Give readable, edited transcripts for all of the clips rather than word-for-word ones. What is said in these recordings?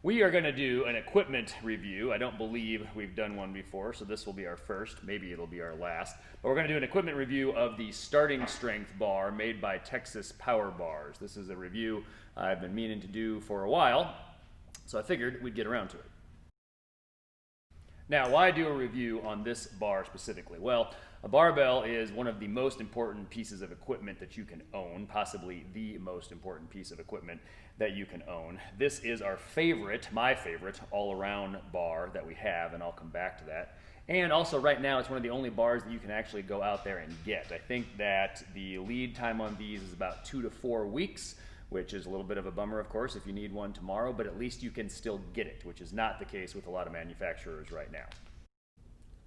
We are going to do an equipment review. I don't believe we've done one before, so this will be our first. Maybe it'll be our last. But we're going to do an equipment review of the starting strength bar made by Texas Power Bars. This is a review I've been meaning to do for a while, so I figured we'd get around to it. Now, why do a review on this bar specifically? Well, a barbell is one of the most important pieces of equipment that you can own, possibly the most important piece of equipment that you can own. This is our favorite, my favorite, all-around bar that we have, and I'll come back to that. And also right now, it's one of the only bars that you can actually go out there and get. I think that the lead time on these is about 2 to 4 weeks, which is a little bit of a bummer, of course, if you need one tomorrow, but at least you can still get it, which is not the case with a lot of manufacturers right now.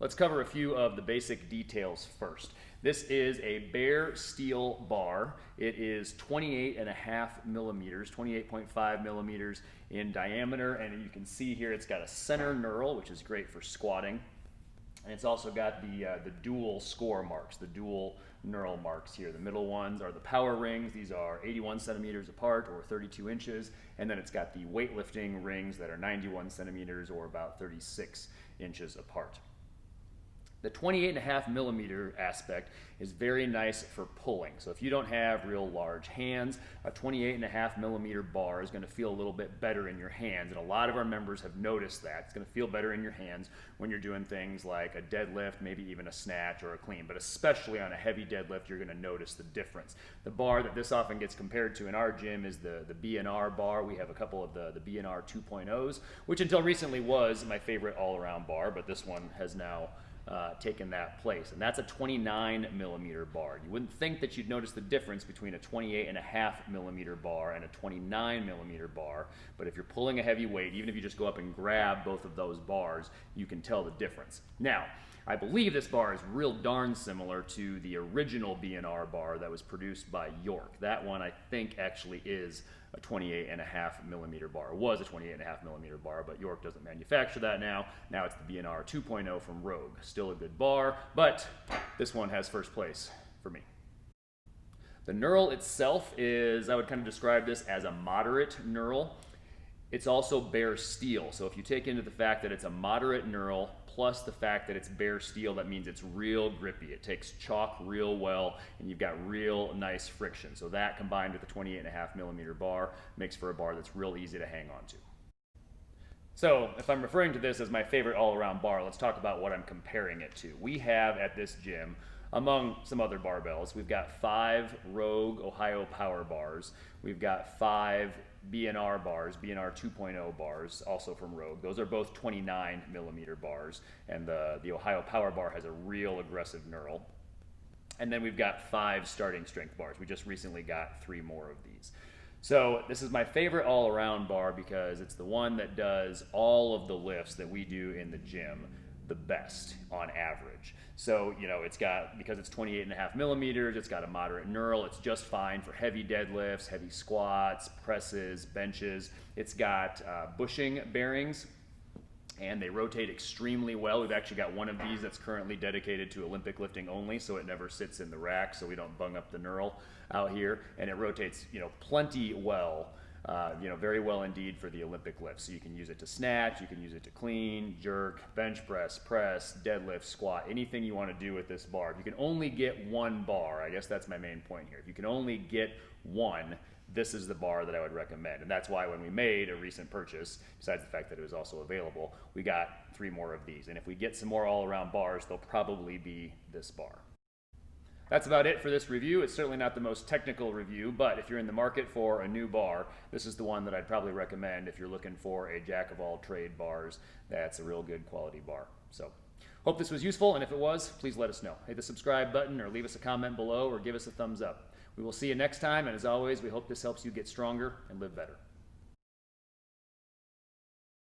Let's cover a few of the basic details first. This is a bare steel bar. It is 28.5 millimeters, 28.5 millimeters in diameter, and you can see here it's got a center knurl, which is great for squatting. And it's also got the dual score marks, the dual knurl marks here. The middle ones are the power rings. These are 81 centimeters apart or 32 inches. And then it's got the weightlifting rings that are 91 centimeters or about 36 inches apart. The 28.5 millimeter aspect is very nice for pulling. So if you don't have real large hands, a 28.5 millimeter bar is going to feel a little bit better in your hands. And a lot of our members have noticed that. It's going to feel better in your hands when you're doing things like a deadlift, maybe even a snatch or a clean. But especially on a heavy deadlift, you're going to notice the difference. The bar that this often gets compared to in our gym is the B&R bar. We have a couple of the B&R 2.0s, which until recently was my favorite all-around bar, but this one has now taken that place, and that's a 29 millimeter bar. You wouldn't think that you'd notice the difference between a 28.5 millimeter bar and a 29 millimeter bar, but if you're pulling a heavy weight, even if you just go up and grab both of those bars, you can tell the difference. Now, I believe this bar is real darn similar to the original B&R bar that was produced by York. That one I think actually is a 28.5 millimeter bar. It was a 28.5 millimeter bar, but York doesn't manufacture that now. Now it's the B&R 2.0 from Rogue. Still a good bar, but this one has first place for me. The knurl itself is, I would kind of describe this as a moderate knurl. It's also bare steel, so if you take into the fact that it's a moderate knurl plus the fact that it's bare steel, that means it's real grippy. It takes chalk real well, and you've got real nice friction. So that combined with the 28.5 millimeter bar makes for a bar that's real easy to hang on to. So if I'm referring to this as my favorite all-around bar, let's talk about what I'm comparing it to. We have at this gym, among some other barbells, we've got 5 Rogue Ohio Power Bars. We've got 5 B&R bars, B&R 2.0 bars, also from Rogue. Those are both 29 millimeter bars, and the Ohio Power Bar has a real aggressive knurl. And then we've got 5 starting strength bars. We just recently got 3 more of these. So this is my favorite all-around bar because it's the one that does all of the lifts that we do in the gym the best on average. So, you know, it's got, because it's 28.5 millimeters, it's got a moderate knurl. It's just fine for heavy deadlifts, heavy squats, presses, benches. It's got bushing bearings, and they rotate extremely well. We've actually got one of these that's currently dedicated to Olympic lifting only, so it never sits in the rack, so we don't bung up the knurl out here. And it rotates, you know, plenty well. Very well indeed for the Olympic lifts. So you can use it to snatch, you can use it to clean, jerk, bench press, deadlift, squat, anything you want to do with this bar. If you can only get one bar, I guess that's my main point here. If you can only get one, this is the bar that I would recommend. And that's why when we made a recent purchase, besides the fact that it was also available, we got 3 more of these. And if we get some more all-around bars, they'll probably be this bar. That's about it for this review. It's certainly not the most technical review, but if you're in the market for a new bar, this is the one that I'd probably recommend if you're looking for a jack-of-all-trade bars. That's a real good quality bar. So, hope this was useful, and if it was, please let us know. Hit the subscribe button or leave us a comment below or give us a thumbs up. We will see you next time, and as always, we hope this helps you get stronger and live better.